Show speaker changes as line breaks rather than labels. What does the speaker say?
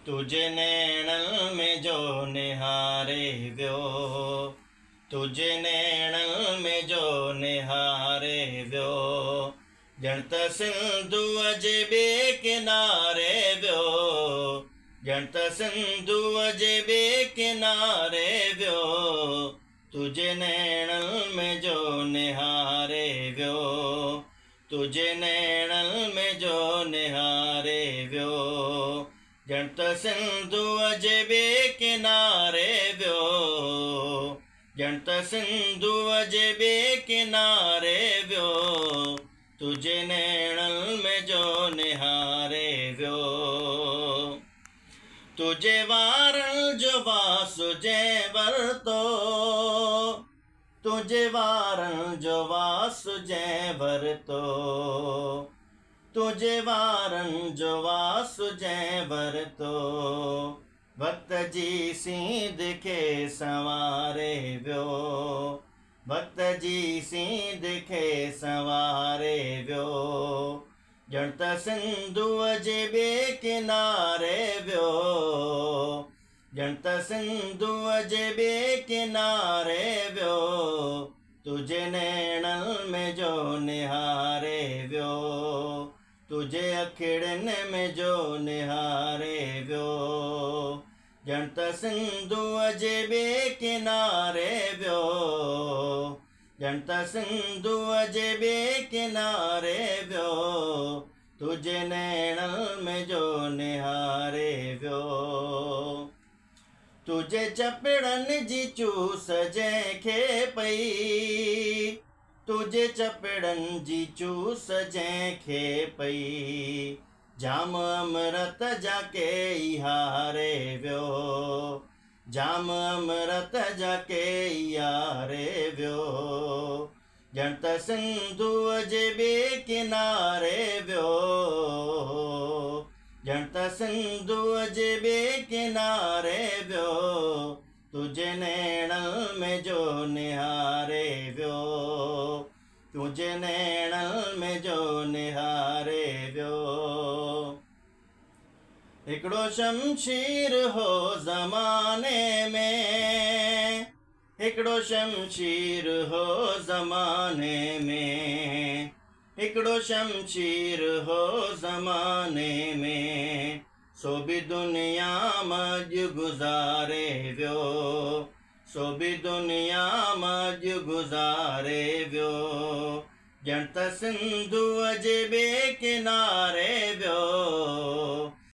तुझे नैणन में जो निहारे व्यो, तुझे नैणन में जो निहारे व्यो, जणत सिंधु अजबे किनारे व्यो, जणत सिंधु अजबे किनारे व्यो, तुझे नैणन में जो निहारे व्यो, तुझे नैणन में जो निहारे व्यो, जणत सिंधु अजबे किनारे व्यो, जणत सिंधु अजबे किनारे व्यो, तुझे नैणन में जो निहारे व्यो, तुझे वारण जो वासुजे वरतो, तुझे वारण जो वासुजे वरतो, तुझे वारण जो वासुजे वरतो, भक्त जी सिंध के संवारे व्यो, भक्त जी सिंध के संवारे व्यो, जणत सिंधु अजबे किनारे व्यो, जणत सिंधु अजबे किनारे व्यो, तुझे नैणन में जो निहारे व्यो, तुझे अखिड़न में जो निहारे व्यो, जणत सिंधु अजबे किनारे व्यो, जणत सिंधु अजबे किनारे व्यो, तुझे नैणन में जो निहारे व्यो, तुझे चपड़न जी चूस जंहिंखे पई, तुझे चपड़न जी चूस जंहिंखे पई, जाम अमृत जाके हारे व्यो, जाम अमृत जाके यारे व्यो, जणत सिंधु अजबे किनारे व्यो, जणत सिंधु अजबे किनारे व्यो, तुझे नैणन में जो निहारे व्यो, तुझे नैणन में जो निहारे व्यो, हिकिड़ो शमशीर हो ज़माने में, हिकिड़ो शमशीर हो ज़माने में, हिकिड़ो शमशीर हो ज़माने में, सो बि दुनिया मॼ गुज़ारे व्यो, सो बि दुनिया मॼ गुज़ारे व्यो, जणत सिंधु अजबे किनारे व्यो,